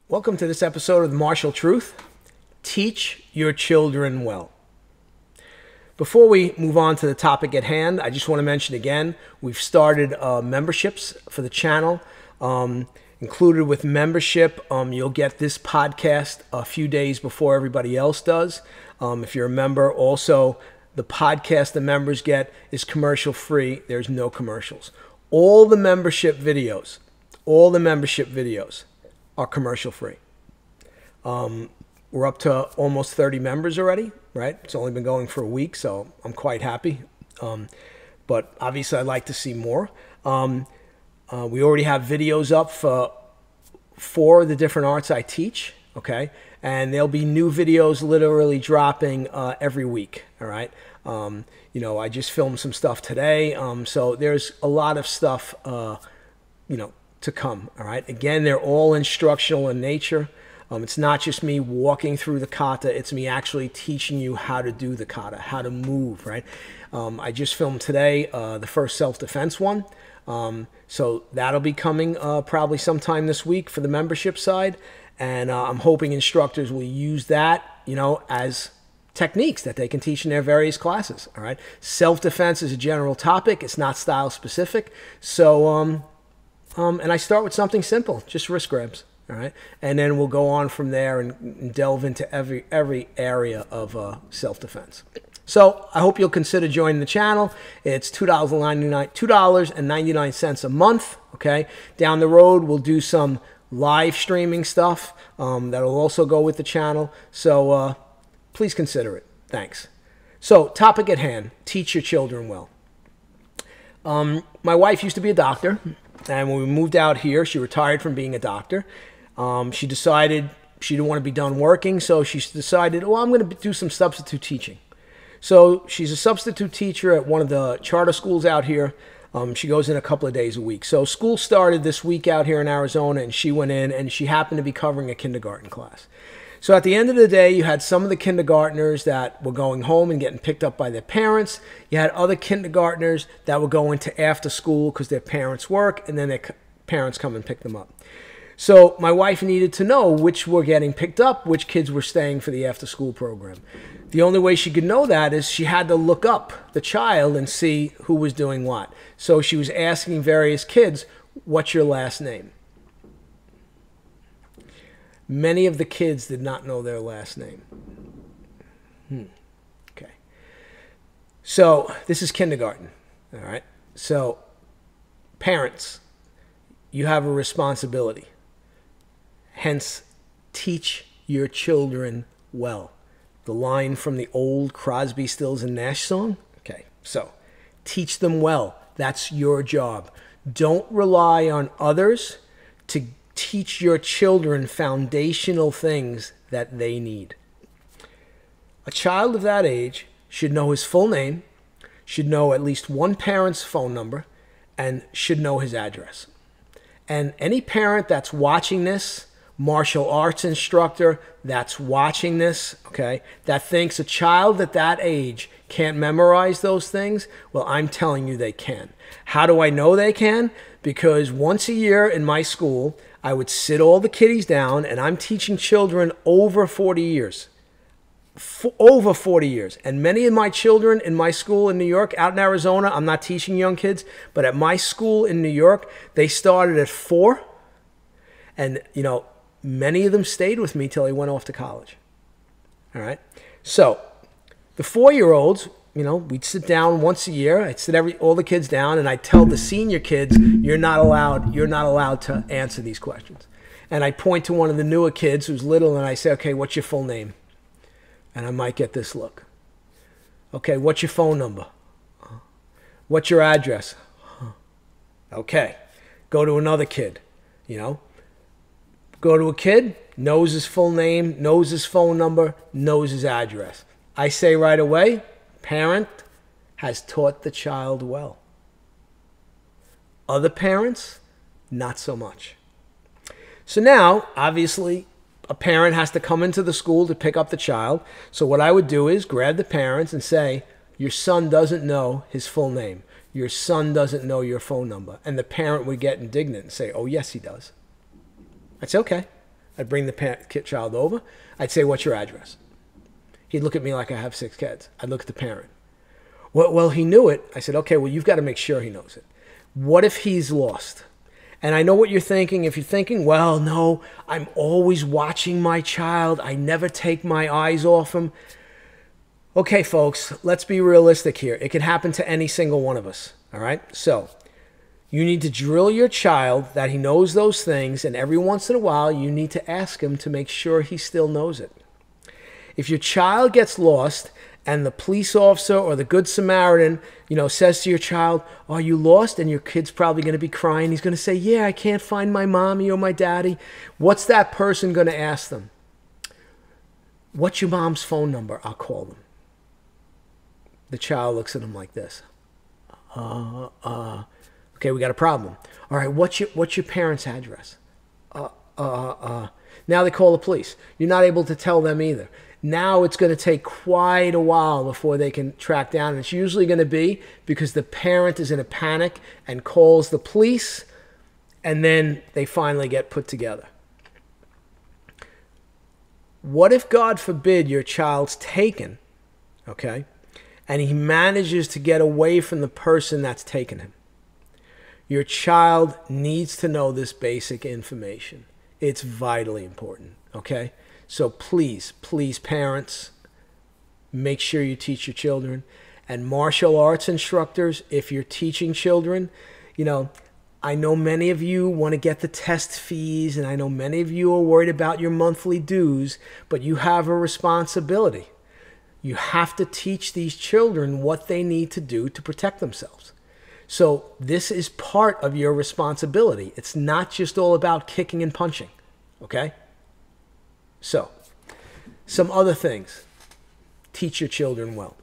Welcome to this episode of The Martial Truth. Teach your children well. Before we move on to the topic at hand, I just want to mention again, we've started memberships for the channel. Included with membership, you'll get this podcast a few days before everybody else does. If you're a member, also the podcast the members get is commercial free. There's no commercials. All the membership videos are commercial free. We're up to almost 30 members already, right? It's only been going for a week, so I'm quite happy. But obviously I'd like to see more. We already have videos up for 4 of the different arts I teach, okay? And there'll be new videos literally dropping every week, all right? I just filmed some stuff today, so there's a lot of stuff, to come, all right? Again, they're all instructional in nature. It's not just me walking through the kata, it's me actually teaching you how to do the kata, how to move, right? I just filmed today the first self-defense one. So that'll be coming probably sometime this week for the membership side. And I'm hoping instructors will use that, as techniques that they can teach in their various classes, all right? Self-defense is a general topic. It's not style specific. So, and I start with something simple, just wrist grabs, all right? And then we'll go on from there and delve into every area of self-defense. So I hope you'll consider joining the channel. It's $2.99 a month, okay? Down the road, we'll do some live streaming stuff that'll also go with the channel. So please consider it. Thanks. So topic at hand, teach your children well. My wife used to be a doctor. And when we moved out here, she retired from being a doctor. She decided she didn't want to be done working, so she decided, I'm going to do some substitute teaching. So she's a substitute teacher at one of the charter schools out here. She goes in a couple of days a week. So school started this week out here in Arizona, and she went in, and she happened to be covering a kindergarten class. So at the end of the day, you had some of the kindergartners that were going home and getting picked up by their parents. You had other kindergartners that were going to after school because their parents work, and then their parents come and pick them up. So my wife needed to know which were getting picked up, which kids were staying for the after school program. The only way she could know that is she had to look up the child and see who was doing what. So she was asking various kids, what's your last name? Many of the kids did not know their last name. Okay. So this is kindergarten, all right? So parents, you have a responsibility. Hence, teach your children well. The line from the old Crosby, Stills, and Nash song. Okay, so teach them well. That's your job. Don't rely on others to teach your children foundational things that they need. A child of that age should know his full name, should know at least one parent's phone number, and should know his address. And any parent that's watching this, martial arts instructor that's watching this, okay, that thinks a child at that age can't memorize those things, well, I'm telling you they can. How do I know they can? Because once a year in my school, I would sit all the kiddies down, and I'm teaching children over 40 years. Over 40 years. And many of my children in my school in New York, out in Arizona, I'm not teaching young kids, but at my school in New York, they started at 4. And, many of them stayed with me till they went off to college. All right? So the 4-year-olds, we'd sit down once a year. I'd sit all the kids down, and I'd tell the senior kids, you're not allowed to answer these questions. And I point to one of the newer kids who's little, and I say, okay, what's your full name? And I might get this look. Okay, what's your phone number? What's your address? Okay, go to another kid, Go to a kid, knows his full name, knows his phone number, knows his address. I say right away, parent has taught the child well. Other parents, not so much. So now, obviously, a parent has to come into the school to pick up the child. So what I would do is grab the parents and say, your son doesn't know his full name. Your son doesn't know your phone number. And the parent would get indignant and say, oh, yes, he does. I'd say, okay. I'd bring the child over. I'd say, what's your address? He'd look at me like I have 6 kids. I'd look at the parent. Well, he knew it. I said, okay, well, you've got to make sure he knows it. What if he's lost? And I know what you're thinking. If you're thinking, well, no, I'm always watching my child. I never take my eyes off him. Okay, folks, let's be realistic here. It can happen to any single one of us, all right? So you need to drill your child that he knows those things, and every once in a while you need to ask him to make sure he still knows it. If your child gets lost and the police officer or the Good Samaritan, says to your child, are you lost? And your kid's probably going to be crying. He's going to say, yeah, I can't find my mommy or my daddy. What's that person going to ask them? What's your mom's phone number? I'll call them. The child looks at him like this. Okay, we got a problem. All right, what's your parents' address? Now they call the police. You're not able to tell them either. Now it's going to take quite a while before they can track down. And it's usually going to be because the parent is in a panic and calls the police, and then they finally get put together. What if, God forbid, your child's taken, okay, and he manages to get away from the person that's taken him? Your child needs to know this basic information. It's vitally important, okay? So please, parents, make sure you teach your children. And martial arts instructors, if you're teaching children, I know many of you want to get the test fees, and I know many of you are worried about your monthly dues, but you have a responsibility. You have to teach these children what they need to do to protect themselves. So this is part of your responsibility. It's not just all about kicking and punching, okay? So, some other things. Teach your children well.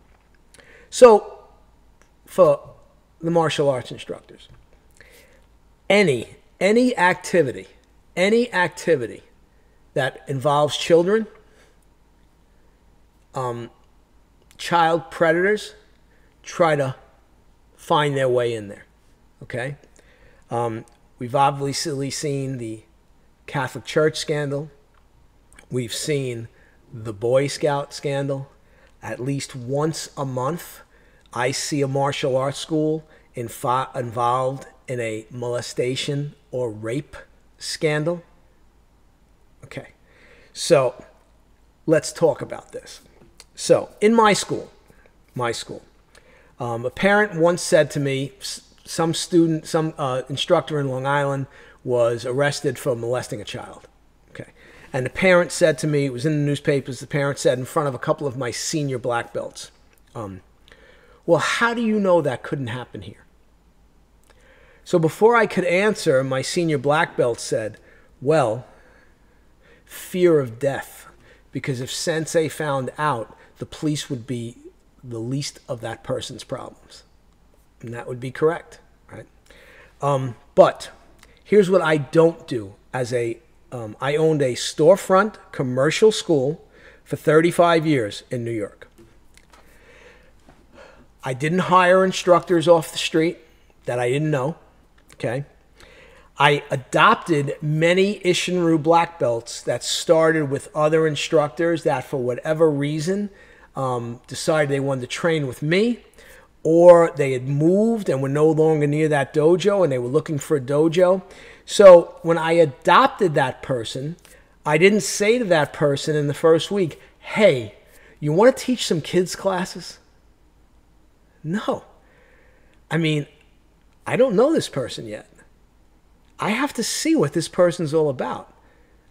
So, for the martial arts instructors, any activity that involves children, child predators, try to find their way in there, okay? We've obviously seen the Catholic Church scandal. We've seen the Boy Scout scandal. At least once a month, I see a martial arts school involved in a molestation or rape scandal. Okay, so let's talk about this. So in my school, a parent once said to me, some instructor in Long Island was arrested for molesting a child. Okay. And the parent said to me, it was in the newspapers, the parent said in front of a couple of my senior black belts, well, how do you know that couldn't happen here? So before I could answer, my senior black belt said, well, fear of death. Because if Sensei found out, the police would be the least of that person's problems. And that would be correct, right? But here's what I don't do. I owned a storefront commercial school for 35 years in New York. I didn't hire instructors off the street that I didn't know, okay? I adopted many Ishinryu black belts that started with other instructors that for whatever reason decided they wanted to train with me, or they had moved and were no longer near that dojo and they were looking for a dojo. So when I adopted that person, I didn't say to that person in the first week, hey, you want to teach some kids classes? No. I mean, I don't know this person yet. I have to see what this person's all about.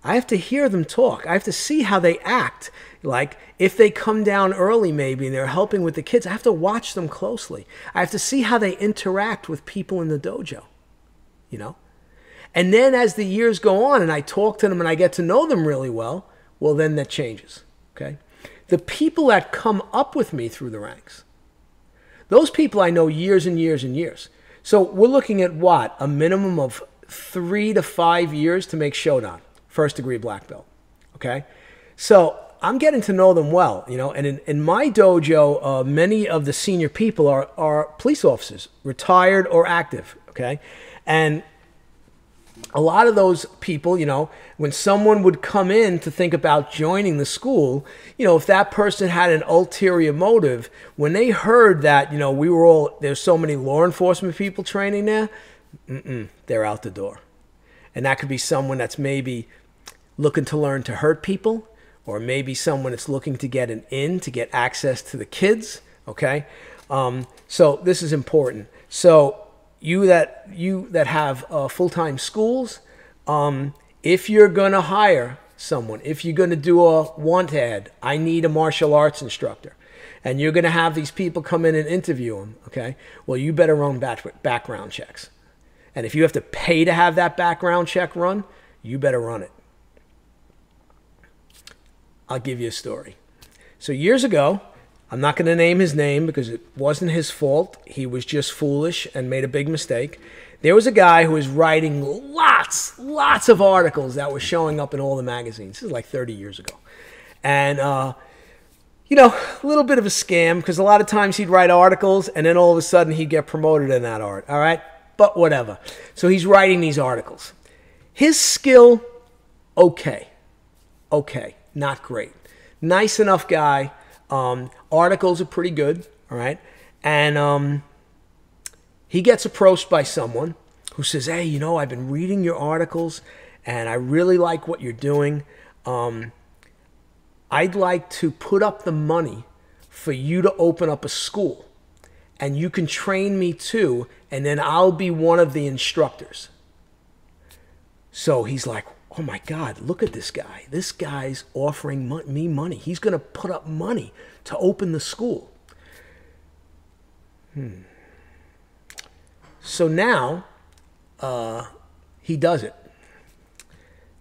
I have to hear them talk. I have to see how they act. Like, if they come down early maybe and they're helping with the kids, I have to watch them closely. I have to see how they interact with people in the dojo, you know? And then as the years go on and I talk to them and I get to know them really well, well, then that changes, okay? The people that come up with me through the ranks, those people I know years and years and years. So we're looking at what? A minimum of 3 to 5 years to make Shodan, first degree black belt. okay? So I'm getting to know them well, you know, and in my dojo, many of the senior people are police officers, retired or active, okay? And a lot of those people, you know, when someone would come in to think about joining the school, you know, if that person had an ulterior motive, when they heard that, you know, there's so many law enforcement people training there, they're out the door. And that could be someone that's maybe looking to learn to hurt people, or maybe someone that's looking to get to get access to the kids, okay? So this is important. So you that have full-time schools, if you're going to hire someone, if you're going to do a want ad, I need a martial arts instructor, and you're going to have these people come in and interview them, okay? Well, you better run background checks. And if you have to pay to have that background check run, you better run it. I'll give you a story. So years ago, I'm not going to name his name because it wasn't his fault. He was just foolish and made a big mistake. There was a guy who was writing lots of articles that were showing up in all the magazines. This is like 30 years ago. And, you know, a little bit of a scam, because a lot of times he'd write articles and then all of a sudden he'd get promoted in that art, all right? But whatever. So he's writing these articles. His skill, okay, not great. Nice enough guy. Articles are pretty good, all right? And he gets approached by someone who says, hey, you know, I've been reading your articles and I really like what you're doing. I'd like to put up the money for you to open up a school, and you can train me too, and then I'll be one of the instructors. So he's like, oh my God, look at this guy. This guy's offering me money. He's going to put up money to open the school. So now he does it.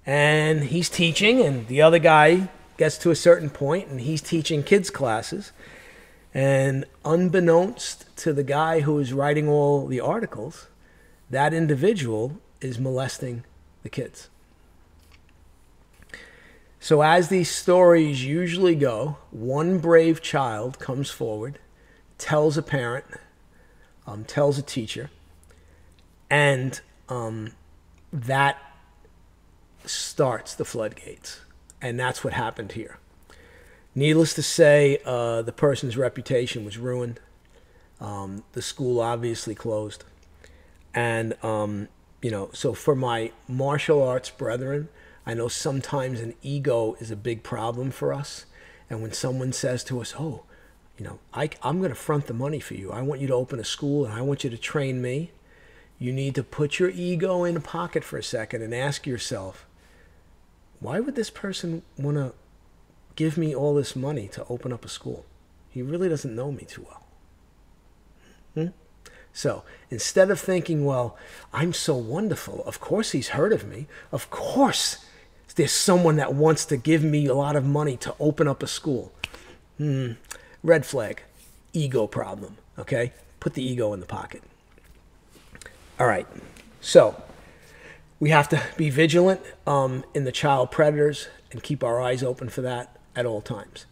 And he's teaching, and the other guy gets to a certain point, and he's teaching kids' classes. And unbeknownst to the guy who is writing all the articles, that individual is molesting the kids. So as these stories usually go, one brave child comes forward, tells a parent, tells a teacher, and that starts the floodgates. And that's what happened here. Needless to say, the person's reputation was ruined. The school obviously closed. And, you know, so for my martial arts brethren, I know sometimes an ego is a big problem for us. And when someone says to us, oh, you know, I'm going to front the money for you. I want you to open a school and I want you to train me. You need to put your ego in a pocket for a second and ask yourself, why would this person want to give me all this money to open up a school? He really doesn't know me too well. So instead of thinking, well, I'm so wonderful, of course he's heard of me, of course there's someone that wants to give me a lot of money to open up a school. Red flag. Ego problem. Okay? Put the ego in the pocket. All right. So we have to be vigilant in the child predators and keep our eyes open for that at all times.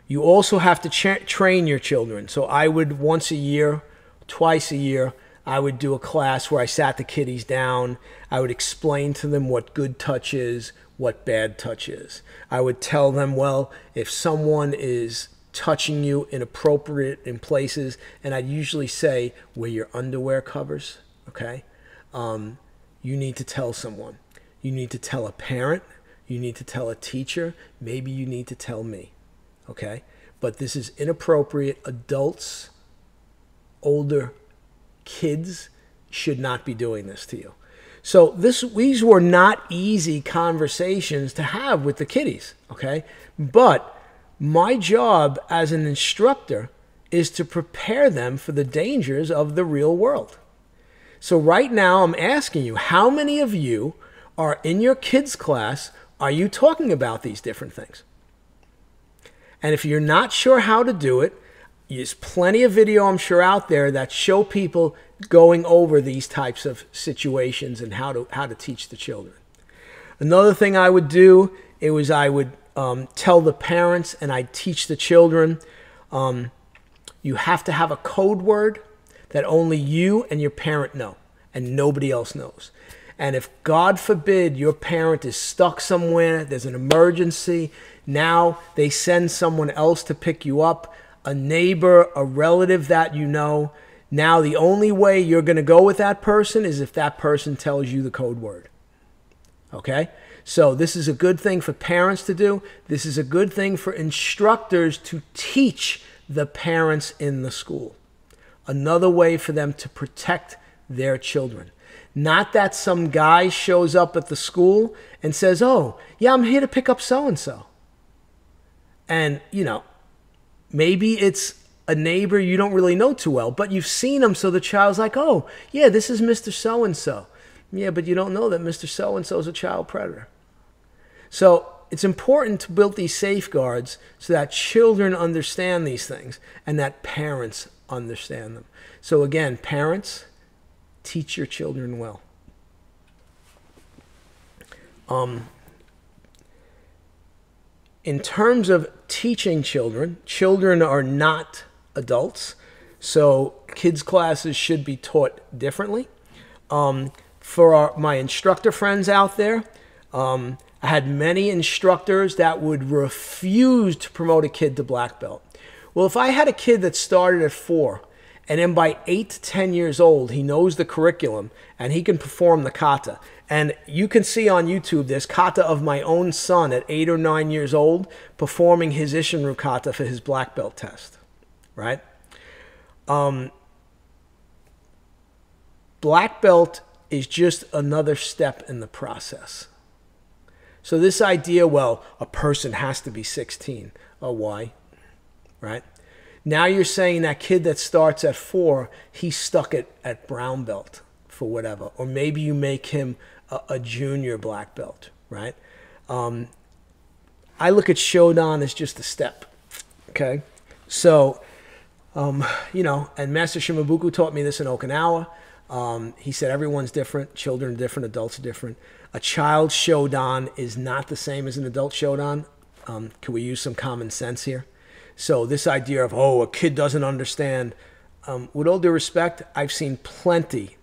You also have to train your children. So I would once a year, twice a year, I would do a class where I sat the kiddies down. I would explain to them what good touch is, what bad touch is. I would tell them, well, if someone is touching you inappropriate in places, and I'd usually say where your underwear covers, okay? You need to tell someone. You need to tell a parent. You need to tell a teacher. Maybe you need to tell me, okay? But this is inappropriate. Adults, older kids should not be doing this to you. So these were not easy conversations to have with the kiddies, okay? But my job as an instructor is to prepare them for the dangers of the real world. So right now I'm asking you, how many of you are in your kids' class, are you talking about these different things? And if you're not sure how to do it, there's plenty of video, I'm sure, out there that show people going over these types of situations and how to teach the children. Another thing I would do it was I would tell the parents and I'd teach the children, you have to have a code word that only you and your parent know and nobody else knows. And if, God forbid, your parent is stuck somewhere, there's an emergency, now they send someone else to pick you up, a neighbor, a relative that you know. Now the only way you're going to go with that person is if that person tells you the code word. Okay? So this is a good thing for parents to do. This is a good thing for instructors to teach the parents in the school. Another way for them to protect their children. Not that some guy shows up at the school and says, oh, yeah, I'm here to pick up so-and-so. And, you know, maybe it's a neighbor you don't really know too well, but you've seen him, so the child's like, oh, yeah, this is Mr. So-and-so. Yeah, but you don't know that Mr. So-and-so is a child predator. So it's important to build these safeguards so that children understand these things and that parents understand them. So again, parents, teach your children well. In terms of teaching children, children are not adults, so kids' classes should be taught differently. For my instructor friends out there, I had many instructors that would refuse to promote a kid to black belt. Well, if I had a kid that started at 4, and then by 8 to 10 years old, he knows the curriculum, and he can perform the kata. And you can see on YouTube, there's kata of my own son at 8 or 9 years old performing his Ishinryu kata for his black belt test, right? Black belt is just another step in the process. So this idea, well, a person has to be 16. Oh, why? Right? Now you're saying that kid that starts at 4, he's stuck at brown belt for whatever. Or maybe you make him a junior black belt, right? I look at Shodan as just a step, okay? So, you know, and Master Shimabuku taught me this in Okinawa. He said everyone's different, children are different, adults are different. A child's Shodan is not the same as an adult Shodan. Can we use some common sense here? So this idea of, oh, a kid doesn't understand. With all due respect, I've seen plenty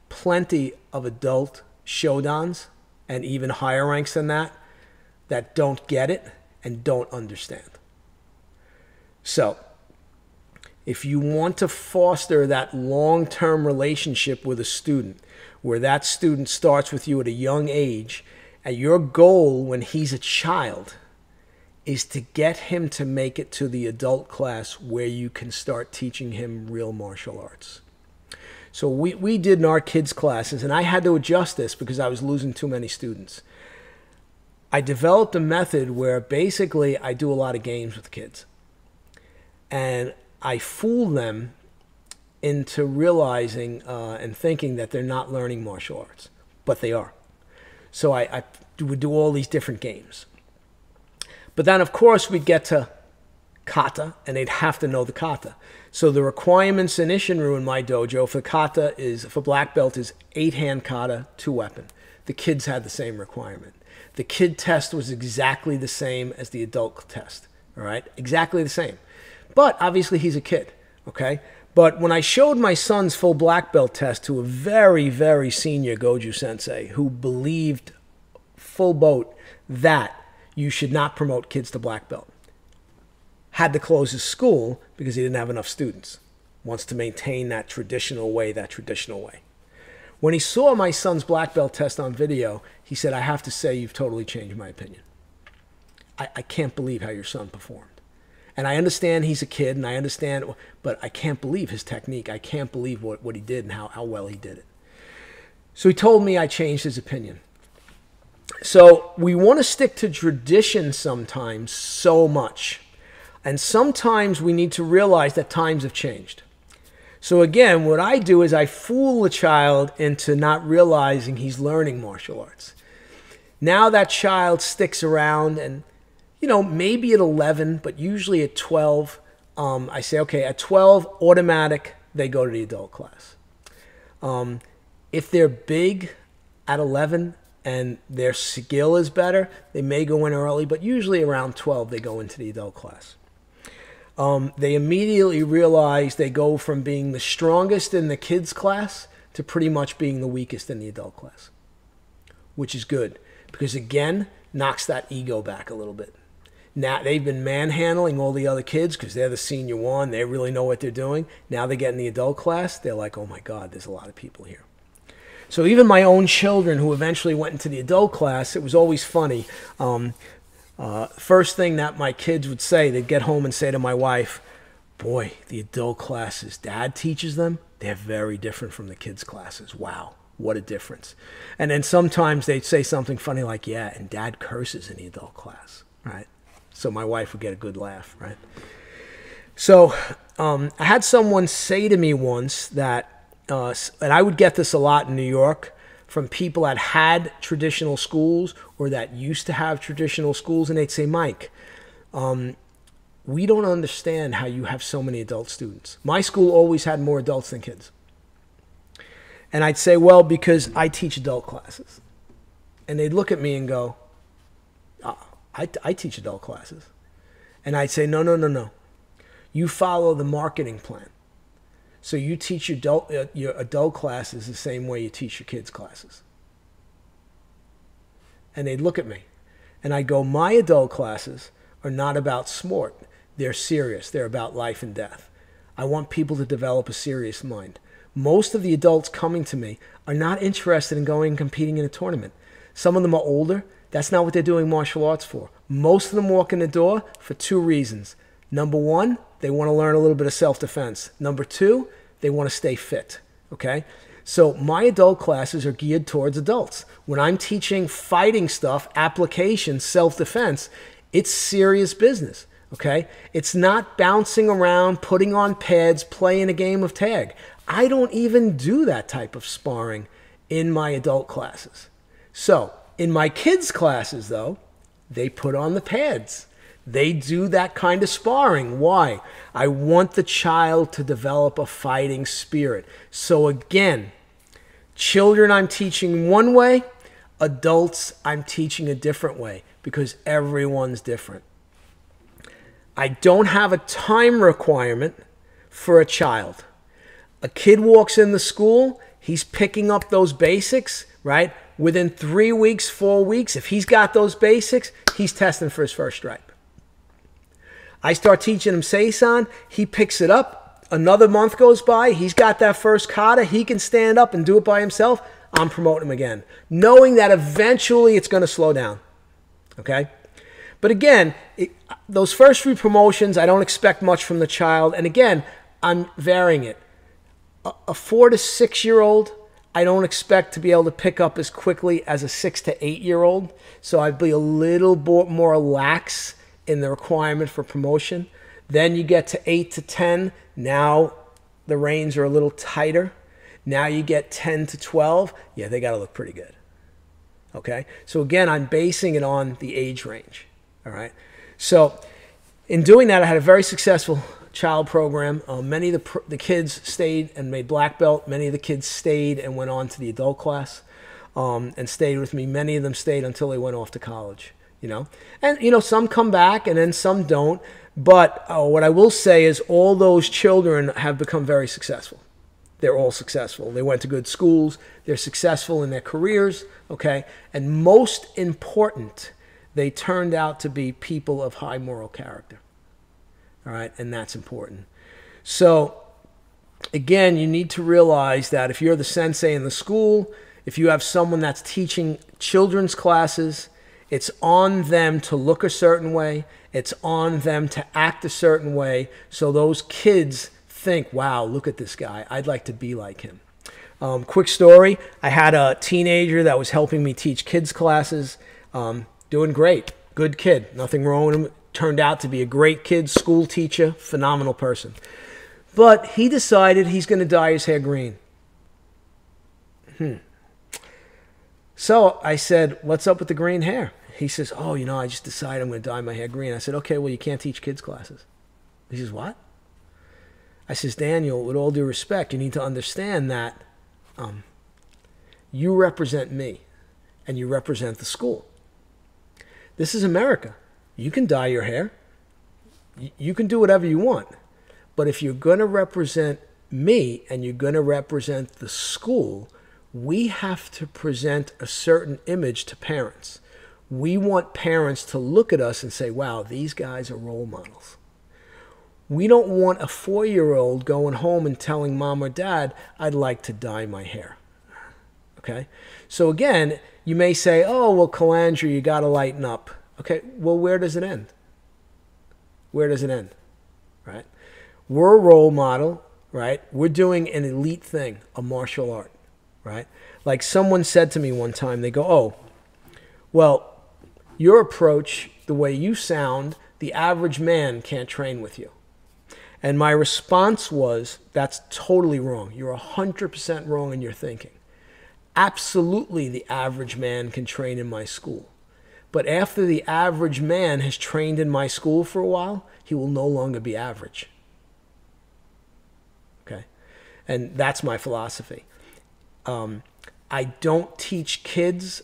of adult Shodans and even higher ranks than that don't get it and don't understand. So if you want to foster that long-term relationship with a student where that student starts with you at a young age, and your goal when he's a child is to get him to make it to the adult class where you can start teaching him real martial arts. So we did in our kids' classes, and I had to adjust this because I was losing too many students. I developed a method where basically I do a lot of games with kids. And I fool them into realizing and thinking that they're not learning martial arts, but they are. So I would do all these different games. But then, of course, we'd get to kata, and they'd have to know the kata. So the requirements in Ishinryu in my dojo for kata is, for black belt, is 8-hand kata, 2-weapon. The kids had the same requirement. The kid test was exactly the same as the adult test, all right? Exactly the same. But obviously he's a kid, okay? But when I showed my son's full black belt test to a very, very senior Goju sensei who believed full boat that you should not promote kids to black belt, had to close his school because he didn't have enough students, wants to maintain that traditional way, When he saw my son's black belt test on video, he said, I have to say you've totally changed my opinion. I can't believe how your son performed. And I understand he's a kid, and I understand, but I can't believe his technique. I can't believe what he did and how well he did it. So he told me I changed his opinion. So we want to stick to tradition sometimes so much. And sometimes we need to realize that times have changed. So again, what I do is I fool the child into not realizing he's learning martial arts. Now that child sticks around and, you know, maybe at 11, but usually at 12, I say, okay, at 12, automatic, they go to the adult class. If they're big at 11, and their skill is better, they may go in early, but usually around 12 they go into the adult class. They immediately realize they go from being the strongest in the kids class to pretty much being the weakest in the adult class, which is good because, again, knocks that ego back a little bit. Now they've been manhandling all the other kids because they're the senior one. They really know what they're doing. Now they get in the adult class. They're like, oh my God, there's a lot of people here. So even my own children who eventually went into the adult class, it was always funny. First thing that my kids would say, they'd get home and say to my wife, boy, the adult classes Dad teaches them, they're very different from the kids' classes. Wow, what a difference. And then sometimes they'd say something funny like, yeah, and Dad curses in the adult class, right? So my wife would get a good laugh, right? So I had someone say to me once that, and I would get this a lot in New York from people that had traditional schools or that used to have traditional schools, and they'd say, Mike, we don't understand how you have so many adult students. My school always had more adults than kids. And I'd say, well, because I teach adult classes. And they'd look at me and go, I teach adult classes. And I'd say, no. You follow the marketing plan. So you teach your adult classes the same way you teach your kids' classes. And they'd look at me. And I'd go, my adult classes are not about sport. They're serious. They're about life and death. I want people to develop a serious mind. Most of the adults coming to me are not interested in going and competing in a tournament. Some of them are older. That's not what they're doing martial arts for. Most of them walk in the door for two reasons. Number one, they want to learn a little bit of self-defense. Number two, they want to stay fit, okay? So my adult classes are geared towards adults. When I'm teaching fighting stuff, application, self-defense, it's serious business, okay? It's not bouncing around, putting on pads, playing a game of tag. I don't even do that type of sparring in my adult classes. So in my kids' classes, though, they put on the pads. They do that kind of sparring. Why? I want the child to develop a fighting spirit. So again, children I'm teaching one way, adults I'm teaching a different way because everyone's different. I don't have a time requirement for a child. A kid walks in the school, he's picking up those basics, right? Within 3 weeks, 4 weeks, if he's got those basics, he's testing for his first stripe. I start teaching him Seisan, he picks it up, another month goes by, he's got that first kata, he can stand up and do it by himself, I'm promoting him again, knowing that eventually it's going to slow down, okay? But again, those first few promotions, I don't expect much from the child, and again, I'm varying it. A 4 to 6 year old, I don't expect to be able to pick up as quickly as a 6 to 8 year old, so I'd be a little more lax in the requirement for promotion. Then you get to 8 to 10. Now the reins are a little tighter. Now you get 10 to 12. Yeah, they got to look pretty good. Okay? So again, I'm basing it on the age range. All right? So in doing that, I had a very successful child program. Many of the kids stayed and made black belt. Many of the kids stayed and went on to the adult class and stayed with me. Many of them stayed until they went off to college. And some come back and then some don't. But what I will say is all those children have become very successful. They're all successful. They went to good schools. They're successful in their careers, okay? And most important, they turned out to be people of high moral character, all right? And that's important. So, again, you need to realize that if you're the sensei in the school, if you have someone that's teaching children's classes, it's on them to look a certain way. It's on them to act a certain way so those kids think, wow, look at this guy. I'd like to be like him. Quick story. I had a teenager that was helping me teach kids classes. Doing great. Good kid. Nothing wrong with him. Turned out to be a great kid, school teacher, phenomenal person. But he decided he's going to dye his hair green. So I said, what's up with the green hair? He says, I just decided I'm going to dye my hair green. I said, okay, well, you can't teach kids classes. He says, what? I says, Daniel, with all due respect, you need to understand that you represent me. and you represent the school. This is America. You can dye your hair. You can do whatever you want. But if you're going to represent me and you're going to represent the school, we have to present a certain image to parents. We want parents to look at us and say, wow, these guys are role models. We don't want a 4-year-old going home and telling mom or dad, I'd like to dye my hair. Okay? So again, you may say, oh, well, Calandra, you got to lighten up. Okay, well, where does it end? Where does it end? Right? We're a role model, right? We're doing an elite thing, a martial art, right? Like someone said to me one time, they go, oh, well, your approach, the way you sound, the average man can't train with you. And my response was, that's totally wrong. You're 100% wrong in your thinking. Absolutely, the average man can train in my school. But after the average man has trained in my school for a while, he will no longer be average. Okay? And that's my philosophy. I don't teach kids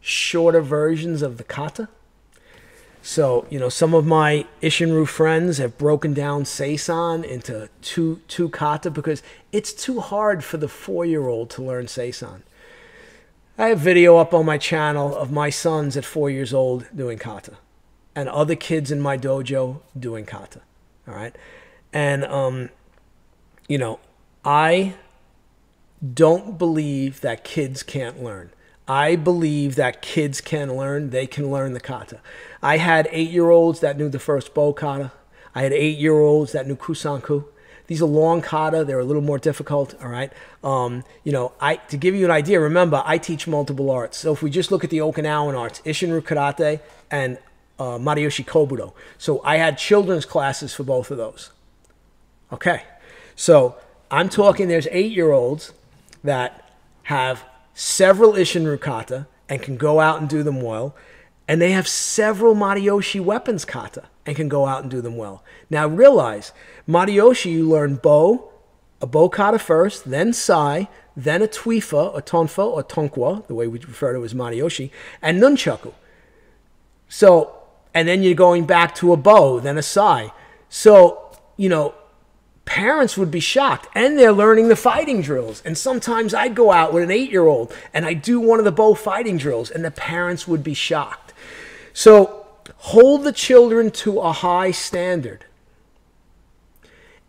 shorter versions of the kata. So, you know, some of my Ishinryu friends have broken down Seisan into two kata because it's too hard for the 4-year-old to learn Seisan. I have video up on my channel of my sons at 4 years old doing kata and other kids in my dojo doing kata. All right. And, you know, I don't believe that kids can't learn. I believe that kids can learn. They can learn the kata. I had 8-year-olds that knew the first bow kata. I had 8-year-olds that knew kusanku. These are long kata. They're a little more difficult, all right? You know, to give you an idea, remember, I teach multiple arts. So if we just look at the Okinawan arts, Ishinryu Karate and Mariyoshi Kobudo. So I had children's classes for both of those. Okay. So I'm talking there's 8-year-olds that have several Ishinryu kata and can go out and do them well. And they have several Mariyoshi weapons kata and can go out and do them well. Now realize, Mariyoshi, you learn a bow kata first, then sai, then a tuifa, a tonfa, or tonkwa, the way we refer to it as Mariyoshi, and nunchaku. So, and then you're going back to a bow, then a sai. So, you know, parents would be shocked, and they're learning the fighting drills. And sometimes I'd go out with an 8-year-old and I do one of the bow fighting drills, and the parents would be shocked. So hold the children to a high standard.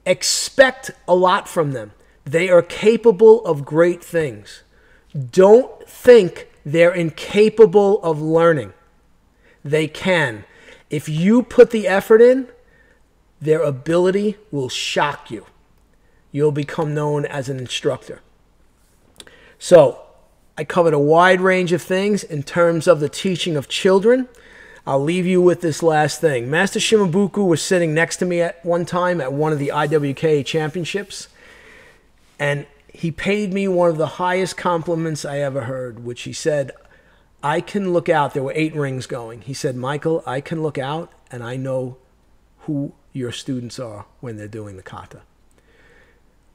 Expect a lot from them. They are capable of great things. Don't think they're incapable of learning. They can. If you put the effort in, their ability will shock you. You'll become known as an instructor. So, I covered a wide range of things in terms of the teaching of children. I'll leave you with this last thing. Master Shimabuku was sitting next to me at one time at one of the IWK championships, and he paid me one of the highest compliments I ever heard, which he said, I can look out. There were 8 rings going. He said, Michael, I can look out and I know who your students are when they're doing the kata,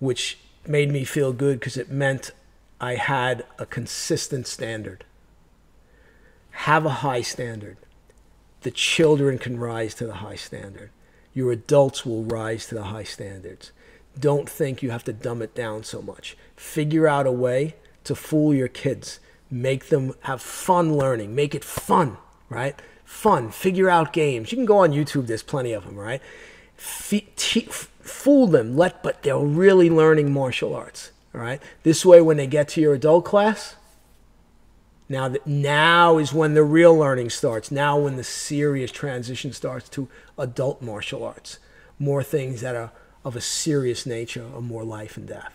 which made me feel good because it meant I had a consistent standard. Have a high standard. The children can rise to the high standard. Your adults will rise to the high standards. Don't think you have to dumb it down so much. Figure out a way to fool your kids. Make them have fun learning. Make it fun, right? Fun. Figure out games. You can go on YouTube. There's plenty of them, right? Fool them. But they're really learning martial arts, all right? This way, when they get to your adult class, now is when the real learning starts. Now when the serious transition starts to adult martial arts. More things that are of a serious nature, or more life and death,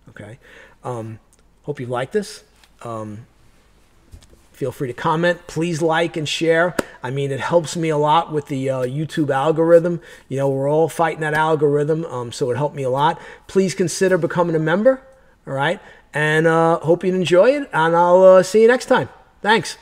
okay? Hope you like this. Feel free to comment. Please like and share. I mean, it helps me a lot with the YouTube algorithm. You know, we're all fighting that algorithm, so it helped me a lot. Please consider becoming a member, all right? And hope you enjoy it, and I'll see you next time. Thanks.